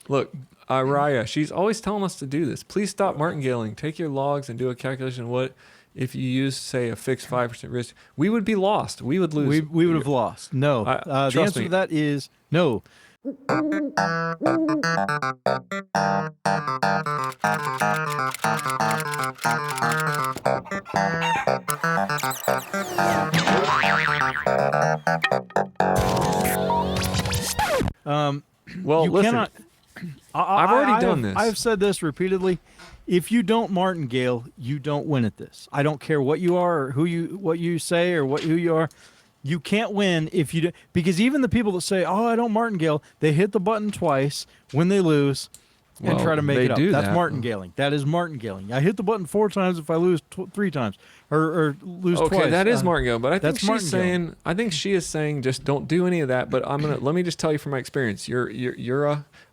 Look, Raya, she's always telling us to do this. Please stop martingaling. Take your logs and do a calculation of what if you use, say, a fixed 5% risk. We would be lost. We would lose. We would have lost. No. The answer to that is no. Well, you listen, cannot. I've already done this. I've said this repeatedly. If you don't martingale, you don't win at this. I don't care what you are or what you say or who you are. You can't win if you do, because even the people that say, "Oh, I don't martingale," they hit the button twice when they lose and try to make it up. That's martingaling. That is martingaling. I hit the button 4 times if I lose 3 times or lose twice. Okay, that is martingale. But I think she's saying. I think she is saying just don't do any of that. But let me just tell you from my experience.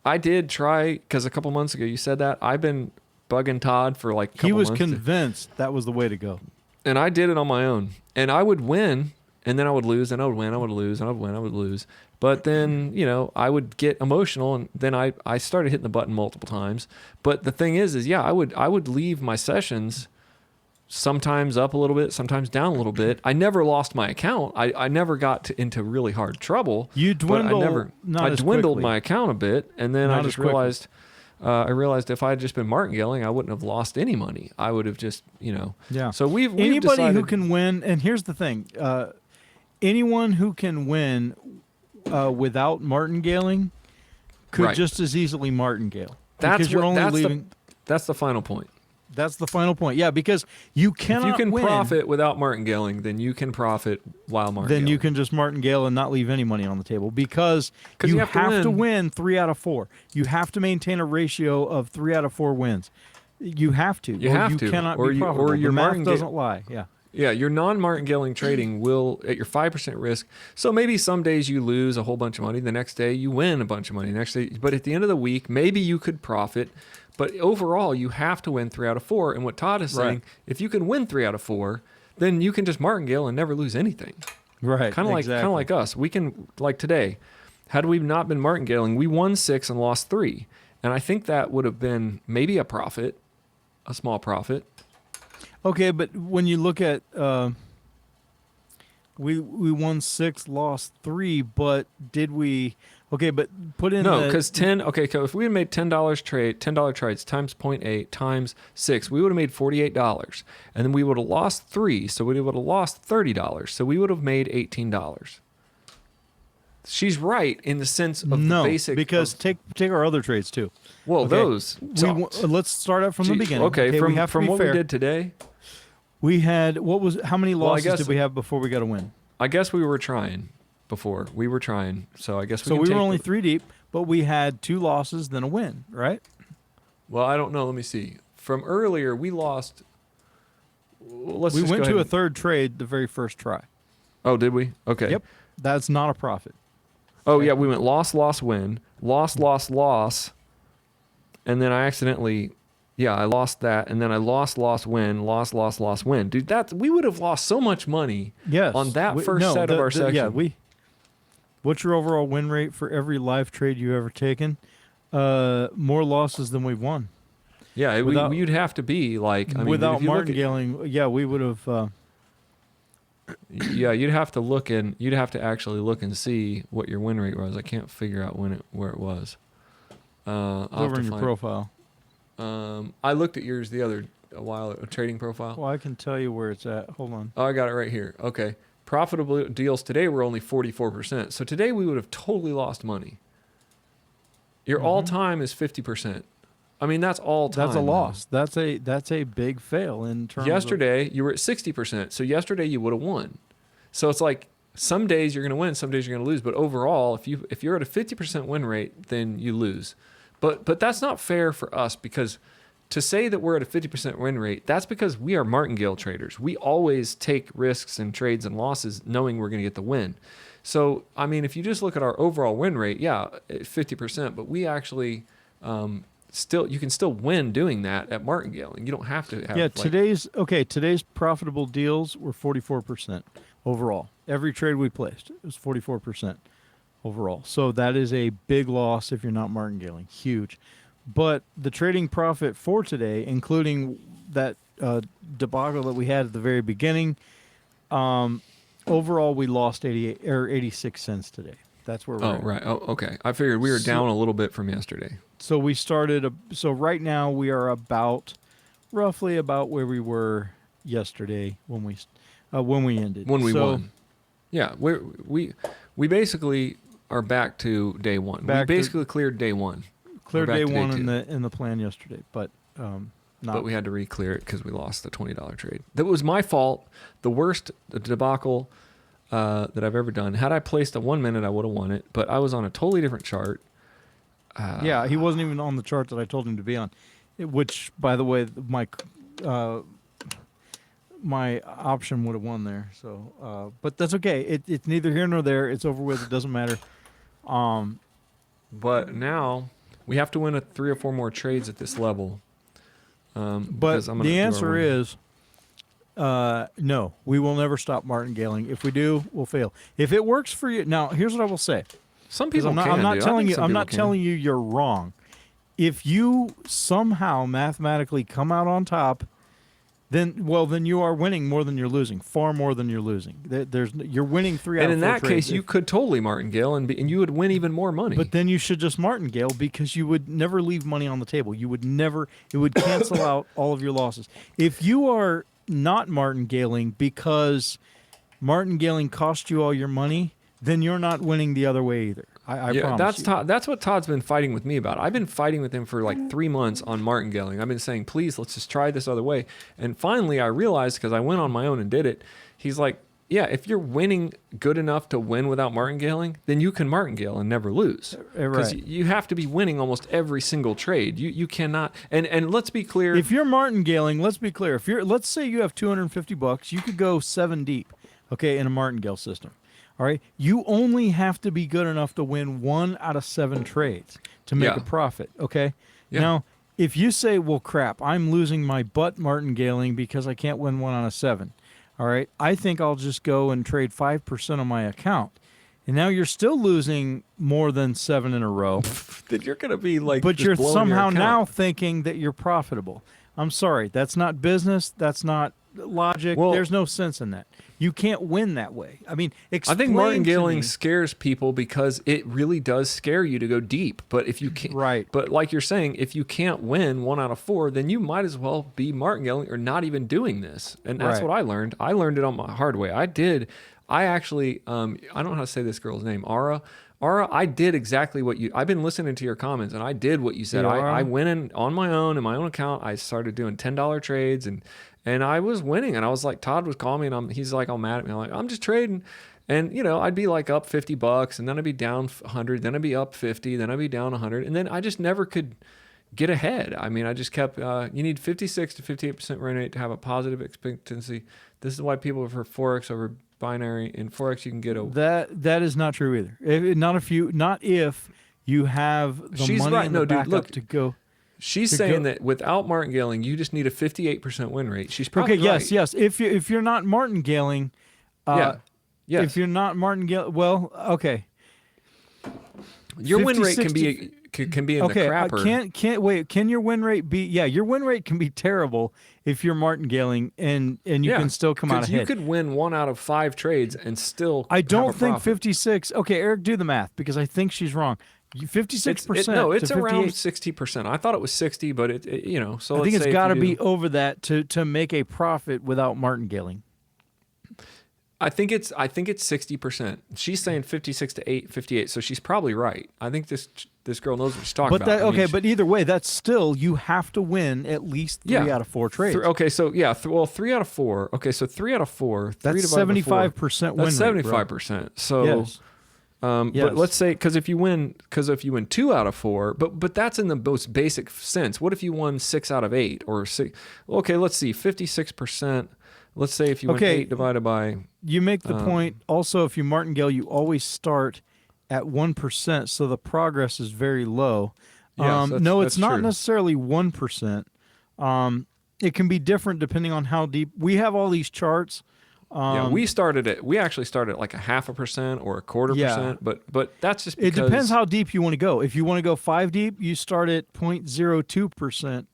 I did try because a couple months ago you said that. I've been bugging Todd for like a couple months. He was convinced that was the way to go. And I did it on my own. And I would win, and then I would lose, and I would win, I would lose, and I would win, I would lose. But then, I would get emotional, and then I started hitting the button multiple times. But the thing is I would leave my sessions sometimes up a little bit, sometimes down a little bit. I never lost my account. I never got into really hard trouble. You dwindled. I dwindled my account a bit, and then I just realized... I realized if I had just been martingaling, I wouldn't have lost any money. I would have just, Yeah. So we've anybody decided, who can win, and here's the thing: anyone who can win without martingaling could just as easily martingale. That's the final point. That's the final point. Yeah, because you cannot If you can win, profit without martingaling, then you can profit while martingaling. Then you can just martingale and not leave any money on the table because you have to win 3 out of 4. You have to maintain a ratio of 3 out of 4 wins. You have to. You have to. Cannot be profitable. Or your math doesn't lie. Yeah. Yeah, your non-martingaling trading will, at your 5% risk, so maybe some days you lose a whole bunch of money, the next day you win a bunch of money, the next day, but at the end of the week, maybe you could profit, but overall you have to win 3 out of 4, and what Todd is saying, if you can win 3 out of 4, then you can just martingale and never lose anything. Right, Kind of like us. We can, like today, had we not been martingaling, we won 6 and lost 3, and I think that would have been maybe a profit, a small profit. Okay, but when you look at we won 6, lost 3, but did we? Okay, but put in because 10. Okay, so if we had made $10 trades times 0.8 times 6, we would have made $48, and then we would have lost 3, so we would have lost $30. So we would have made $18. She's right in the sense of the basic. Because take our other trades too. Well, okay. those. Let's start out from the beginning. Okay, from what we did today. We had how many losses did we have before we got a win? I guess we were trying before. We were trying, so I guess we were only 3 deep, but we had 2 losses, then a win, right? Well, I don't know. Let me see. From earlier, we lost. We went to a third trade the very first try. Oh, did we? Okay. Yep. That's not a profit. Oh, yeah. We went loss, loss, win. Loss, loss, loss. And then I accidentally... Yeah, I lost that, and then I lost, win, lost, win. Dude, we would have lost so much money on that first set of our section. Yeah, what's your overall win rate for every live trade you've ever taken? More losses than we've won. Yeah, you'd have to be like... without martingaling, we would have... yeah, you'd have to actually look and see what your win rate was. I can't figure out where it was. It's over in your profile. I looked at yours a trading profile. Well, I can tell you where it's at. Hold on. Oh, I got it right here. Okay. Profitable deals today were only 44%. So today we would have totally lost money. Your all-time is 50%. I mean, that's all time. That's a loss. That's a big fail in terms Yesterday, you were at 60%. So yesterday you would have won. So it's like some days you're going to win, some days you're going to lose. But overall, if you're at a 50% win rate, then you lose. But that's not fair for us, because to say that we're at a 50% win rate, that's because we are martingale traders. We always take risks and trades and losses knowing we're going to get the win. So, I mean, if you just look at our overall win rate, 50%, but we actually you can still win doing that at martingaling. You don't have to have... today's profitable deals were 44% overall. Every trade we placed, it was 44%. overall. So that is a big loss if you're not martingaling. Huge. But the trading profit for today, including that debacle that we had at the very beginning, overall we lost 88 or 86 cents today. That's where we're Oh, at. right. Oh, okay. I figured we were down a little bit from yesterday. So we started. So right now we are roughly about where we were yesterday when we ended. When we So won. Yeah, we basically are back to day one. Back We to- basically cleared day one. cleared We're back day to day one two. in the plan yesterday, but not. But we had to re-clear it because we lost the $20 trade. That was my fault. The worst debacle that I've ever done. Had I placed a 1 minute, I would have won it. But I was on a totally different chart. Yeah, he wasn't even on the chart that I told him to be on, which, by the way, my option would have won there. So, but that's okay. It's neither here nor there. It's over with. It doesn't matter. But now we have to win 3 or 4 more trades at this level. But because I'm gonna the do our answer win. is no. We will never stop martingaling. If we do, we'll fail. If it works for you, now here's what I will say. Some 'Cause people I'm not, can. I'm not dude. I telling think you. some I'm not people can. telling you you're wrong. If you somehow mathematically come out on top, then you are winning more than you're losing, far more than you're losing. You're winning 3 out And of in 4 that trades. case, you could totally martingale and you would win even more money. But then you should just martingale because you would never leave money on the table. You would never. It would cancel out all of your losses. If you are not martingaling because martingaling cost you all your money, then you're not winning the other way either. I promise that's you. That's what Todd's been fighting with me about. I've been fighting with him for like 3 months on martingaling. I've been saying, please, let's just try this other way. And finally, I realized because I went on my own and did it. He's like, yeah, if you're winning good enough to win without martingaling, then you can martingale and never lose. Because Right. you have to be winning almost every single trade. You cannot. And let's be clear. If you're martingaling, let's be clear. Let's say you have $250, you could go 7 deep, okay, in a martingale system. All right, you only have to be good enough to win 1 out of 7 trades to make Yeah. a profit. Okay. Yeah. Now, if you say, "Well, crap, I'm losing my butt martingaling because I can't win 1 out of 7," all right, I think I'll just go and trade 5% on my account, and now you're still losing more than 7 in a row. that you're going to be like, But just you're blowing your somehow account. now thinking that you're profitable. I'm sorry, that's not business. That's not logic. Well- There's no sense in that. You can't win that way. I mean, I explain think to martingaling me- scares people because it really does scare you to go deep. But if you can't, Right. But like you're saying, if you can't win 1 out of 4, then you might as well be martingaling or not even doing this. And that's Right. what I learned. I learned it on my hard way. I actually, I don't know how to say this girl's name, Ara. Ara, I did exactly what you. I've been listening to your comments, and I did what you said. Yeah, Ara. I went in on my own in my own account. I started doing $10 trades, and I was winning. And I was like, Todd was calling me, and he's like all mad at me. I'm like, I'm just trading. And I'd be like up $50, and then I'd be down 100, then I'd be up 50, then I'd be down 100, and then I just never could get ahead. I mean, I just kept. You need 56 to 58% win rate to have a positive expectancy. This is why people prefer forex over binary. In forex, you can get a. that is not true either. Not if you have the She's money right. in No, the dude, backup look. to go. She's to saying go- that without martingaling, you just need a 58% win rate. She's probably Okay, right. yes. If you're not martingaling, Yeah. Yes. if you're not martingale, well, okay. Your win 50, rate can be in Okay, the crapper. can't wait. Can your win rate be? Yeah, your win rate can be terrible if you're martingaling, and you can still come out 'cause ahead. You could win 1 out of 5 trades and still. I don't have a think profit. 56. Okay, Eric, do the math because I think she's wrong. 56%. No, it's to around 58. 60%. I thought it was 60, but it so I let's think it's say if got to you be do- over that to make a profit without martingaling. I think it's 60%. She's saying 56 to 58, so she's probably right. I think this girl knows what she's talking But about. that but either way, that's still you have to win at least 3 out of 4 trades. Okay, so yeah, 3 out of 4. Okay, so 3 out of 4. 3 That's divided by 75% win That's rate, bro. 75%. So Yes. But Yes. let's say because if you win 2 out of 4, but that's in the most basic sense. What if you won 6 out of 8 or 6? Okay, let's see, 56%. Let's say if you win 8 divided by. You make the point. Also, if you martingale, you always start at 1%, so the progress is very low. Yes, No, that's it's not true. necessarily 1%. It can be different depending on how deep. We have all these charts Yeah, we actually started at like 0.5% or 1/4%, but that's just It because depends how deep you want to go. If you want to go 5 deep, you start at 0.02%,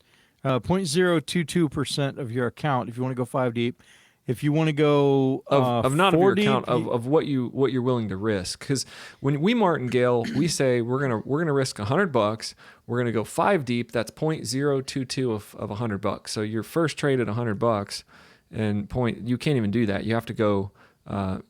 0.022% of your account if you want to go 5 deep. If you want to go of not of 4 your deep, account of what you're willing to risk. Because when we martingale, we say we're gonna risk $100. We're gonna go 5 deep. That's 0.022 of $100. So your first trade at $100, and you can't even do that. You have to go,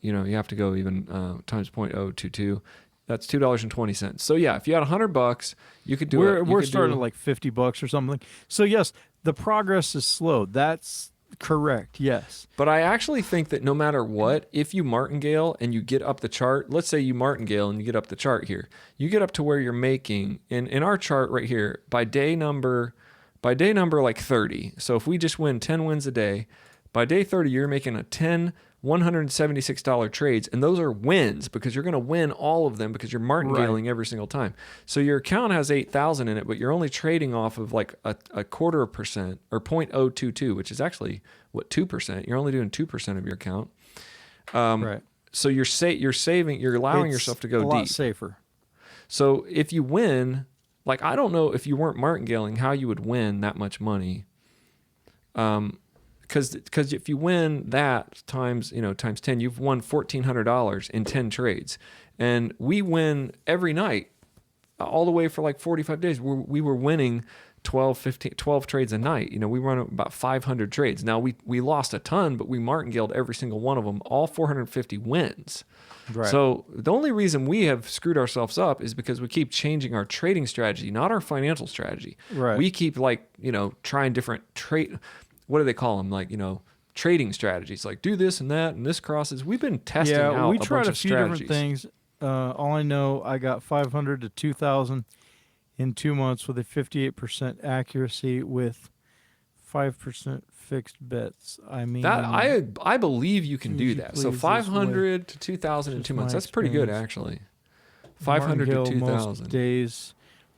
you have to go even times 0.022. That's $2.20. So yeah, if you had $100, you could do it. We're starting at like $50 or something. So yes, the progress is slow. That's correct. Yes. But I actually think that no matter what, if you martingale and you get up the chart, let's say you martingale and you get up the chart here, you get up to where you're making in our chart right here by day number like 30. So if we just win 10 wins a day, by day 30 you're making a 10 $176 trades, and those are wins because you're going to win all of them because you're martingaling every single time. So your account has 8,000 in it, but you're only trading off of like a 1/4% or 0.022, which is actually 2%. You're only doing 2% of your account. Right. So you're saving, you're allowing yourself to go a deep. lot safer. So if you win, like I don't know if you weren't martingaling how you would win that much money. Because if you win that times 10, you've won $1,400 in 10 trades, and we win every night, all the way for like 45 days. We were winning 12 trades a night. We run about 500 trades. Now we lost a ton, but we martingaled every single one of them, all 450 wins. Right. So the only reason we have screwed ourselves up is because we keep changing our trading strategy, not our financial strategy. Right. We keep trying different trade. What do they call them? Like, trading strategies, like do this and that, and this crosses. We've been testing out we a tried bunch a of few strategies. different things. All I know, I got 500 to 2,000 in 2 months with a 58% accuracy with 5% fixed bets. I mean, that I believe you can do that. So 500 to 2,000 in 2 months. That's pretty good, actually. 500 to 2,000. Most days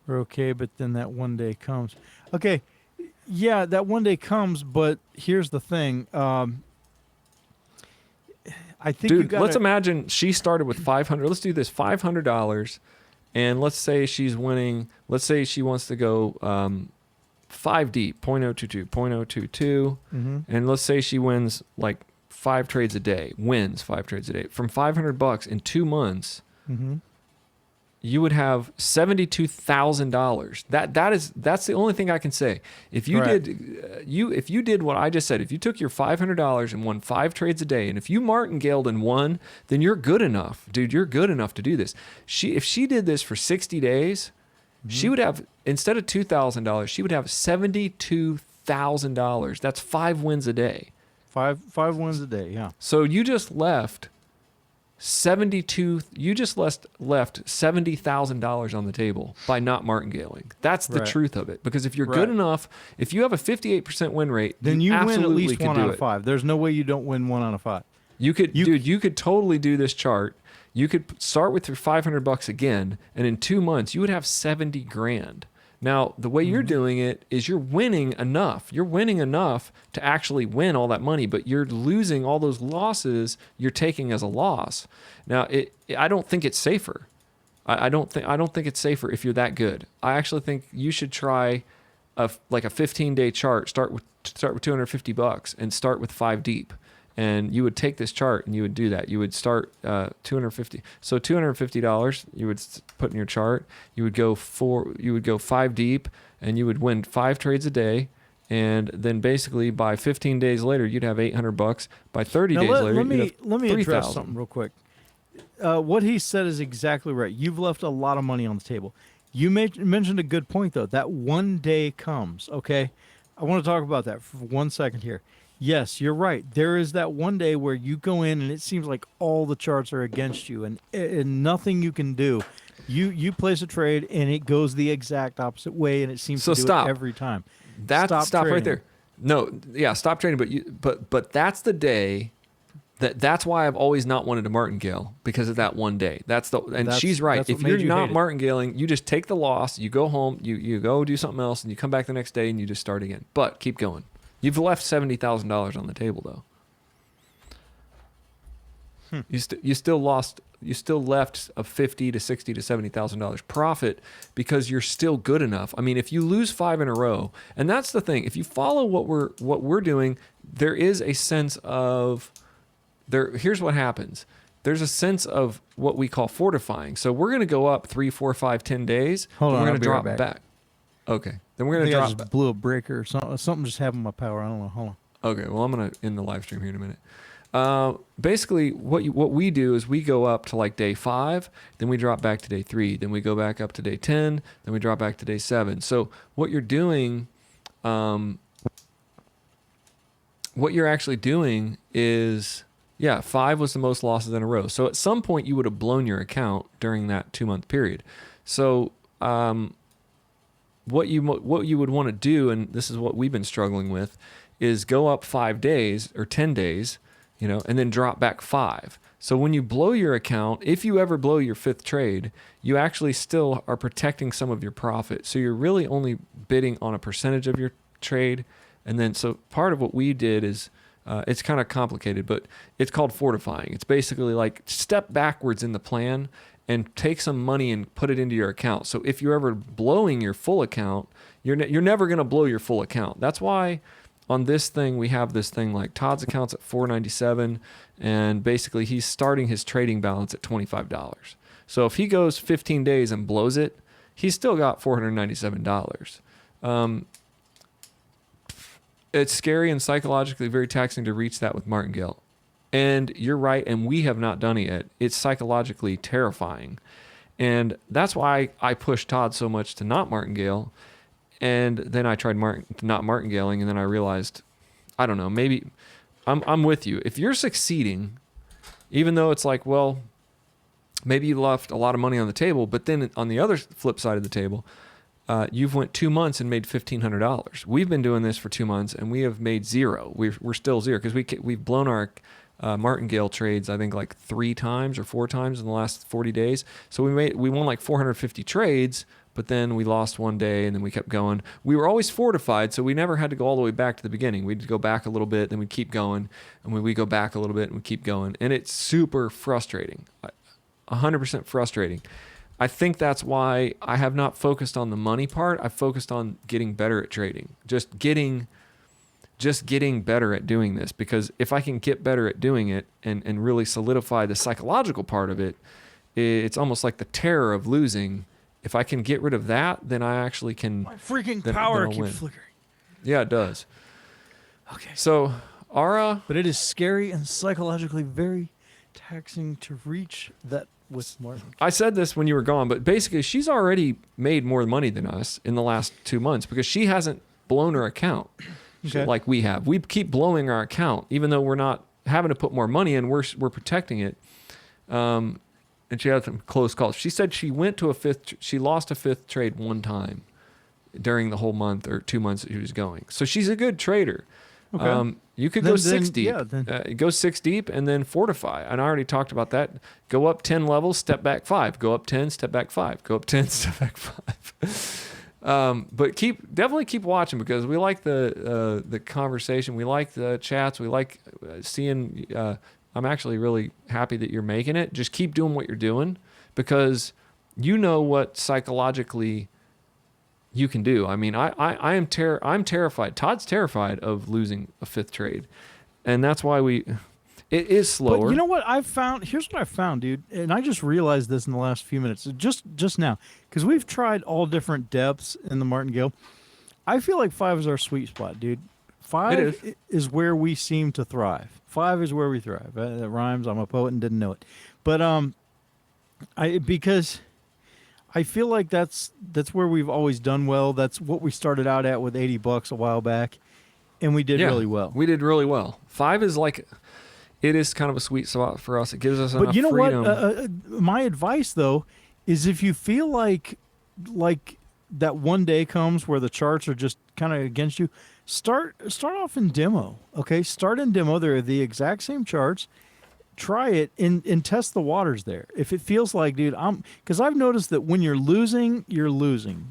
were okay, but then that one day comes. Okay. Yeah, that one day comes, but here's the thing. I think Dude, let's imagine she started with 500. Let's do this, $500, and let's say she's winning. Let's say she wants to go 5 deep, 0.022, 0.022, and let's say she wins like 5 trades a day, wins 5 trades a day. From $500 in 2 months, you would have $72,000. That's the only thing I can say. If you if you did what I just said, if you took your $500 and won 5 trades a day, and if you martingaled and won, then you're good enough, dude. You're good enough to do this. If she did this for 60 days, she would have, instead of $2,000, she would have $72,000. That's 5 wins a day. Five wins a day. Yeah. So you just left $70,000 on the table by not martingaling. That's the truth of it. Because if you're good enough, if you have a 58% win rate, then you win at least could 1 do out it. of 5. There's no way you don't win 1 out of 5. You could totally do this chart. You could start with your $500 again, and in 2 months you would have 70 grand. Now, the way you're doing it is you're winning enough. You're winning enough to actually win all that money, but you're losing all those losses you're taking as a loss. Now, I don't think it's safer. I don't think it's safer if you're that good. I actually think you should try a 15-day chart. Start with $250 and start with 5 deep. And you would take this chart and you would do that. You would start $250. So $250 you would put in your chart. You would go 5 deep, and you would win 5 trades a day. And then basically by 15 days later, you'd have $800. By 30 days later, let me you'd have address 3,000. something real quick. What he said is exactly right. You've left a lot of money on the table. You mentioned a good point though. That one day comes. Okay, I want to talk about that for 1 second here. Yes, you're right. There is that one day where you go in and it seems like all the charts are against you and nothing you can do. You place a trade and it goes the exact opposite way, and it seems to do it every time. Stop right there. No, yeah, stop trading. But that's the day. That's why I've always not wanted to martingale, because of that one day. She's right. If you're not martingaling, you just take the loss. You go home. You go do something else, and you come back the next day and you just start again. But keep going. You've left $70,000 on the table, though. You still lost. You still left a $50 to $60 to $70,000 profit because you're still good enough. I mean, if you lose 5 in a row, and that's the thing. If you follow what we're doing, there is a sense of there. Here's what happens. There's a sense of what we call fortifying. So we're going to go up 3, 4, 5, 10 days. Hold then on, we're I'll going to be right drop back. back. Okay. Then we're I going to think I drop just back. blew a breaker or something. Something just happened with my power. I don't know. Hold on. Okay, well, I'm going to end the live stream here in a minute. Basically, what we do is we go up to like day 5, then we drop back to day 3, then we go back up to day 10, then we drop back to day 7. So what you're doing, what you're actually doing is, 5 was the most losses in a row. So at some point you would have blown your account during that 2-month period. So what you would want to do, and this is what we've been struggling with, is go up 5 days or 10 days, and then drop back 5. So when you blow your account, if you ever blow your 5th trade, you actually still are protecting some of your profit. So you're really only bidding on a percentage of your trade. And then, so part of what we did is, it's kind of complicated, but it's called fortifying. It's basically like step backwards in the plan and take some money and put it into your account. So if you're ever blowing your full account, you're never going to blow your full account. That's why on this thing, we have this thing like Todd's account's at $497, and basically he's starting his trading balance at $25. So if he goes 15 days and blows it, he's still got $497. It's scary and psychologically very taxing to reach that with Martingale. And you're right, and we have not done it yet. It's psychologically terrifying. And that's why I pushed Todd so much to not Martingale. And then I tried not martingaling, and then I realized, I don't know, maybe I'm with you. If you're succeeding, even though it's like, well, maybe you left a lot of money on the table, but then on the other flip side of the table, you've went 2 months and made $1,500. We've been doing this for 2 months, and we have made zero. We're still zero because we've blown our Martingale trades, I think, like 3 times or 4 times in the last 40 days. So we won like 450 trades. But then we lost one day, and then we kept going. We were always fortified, so we never had to go all the way back to the beginning. We'd go back a little bit, then we'd keep going, and we go back a little bit, and we keep going. And it's super frustrating, 100% frustrating. I think that's why I have not focused on the money part. I've focused on getting better at trading, just getting better at doing this. Because if I can get better at doing it and really solidify the psychological part of it, it's almost like the terror of losing. If I can get rid of that, then I actually can. My freaking then power I'll keeps win. flickering. Yeah, it does. Okay. So, Ara, But it is scary and psychologically very taxing to reach that with Martin. I said this when you were gone, but basically she's already made more money than us in the last 2 months because she hasn't blown her account like we have. We keep blowing our account, even though we're not having to put more money in. We're protecting it. And she had some close calls. She said she went to she lost a 5th trade 1 time during the whole month or 2 months that she was going. So she's a good trader. Okay. You could go 6 deep. Yeah, Go 6 deep and then fortify. And I already talked about that. Go up 10 levels, step back 5. Go up 10, step back 5. Go up 10, step back 5. But definitely keep watching because we like the conversation. We like the chats. We like seeing. I'm actually really happy that you're making it. Just keep doing what you're doing because you know what psychologically you can do. I mean, I'm terrified. Todd's terrified of losing a 5th trade. And that's why it is slower. But you know what I've found? Here's what I found, dude. And I just realized this in the last few minutes, just now, because we've tried all different depths in the Martingale. I feel like 5 is our sweet spot, dude. 5 is where we seem to thrive. 5 is where we thrive. That rhymes. I'm a poet and didn't know it. But because I feel like that's where we've always done well. That's what we started out at with $80 a while back, and we did really well. We did really well. 5 is like, it is kind of a sweet spot for us. It gives us enough But you know freedom. what? My advice though is if you feel like that one day comes where the charts are just kind of against you, start off in demo. Okay, start in demo. They're the exact same charts. Try it and test the waters there. If it feels like, dude, because I've noticed that when you're losing,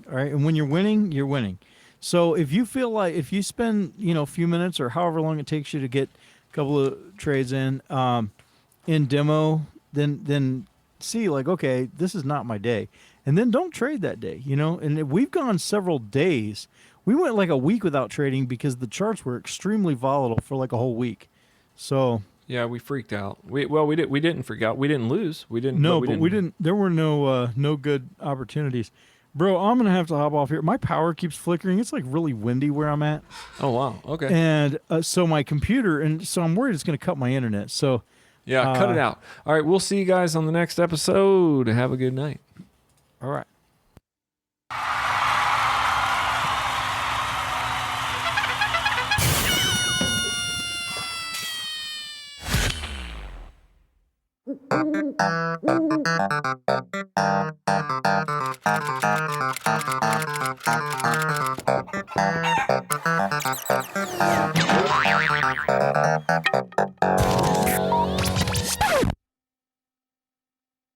all right, and when you're winning, you're winning. So if you feel like if you spend a few minutes or however long it takes you to get a couple of trades in, in demo, then see like, okay, this is not my day, and then don't trade that day. And we've gone several days. We went like a week without trading because the charts were extremely volatile for like a whole week. So Yeah, we freaked out. We didn't freak out. We didn't lose. We didn't. no, we but we didn't. There were no good opportunities. Bro, I'm gonna have to hop off here. My power keeps flickering. It's like really windy where I'm at, Oh wow. Okay. and so my computer, and so I'm worried it's gonna cut my internet. So Yeah, cut it out. All right, we'll see you guys on the next episode. Have a good night. all right.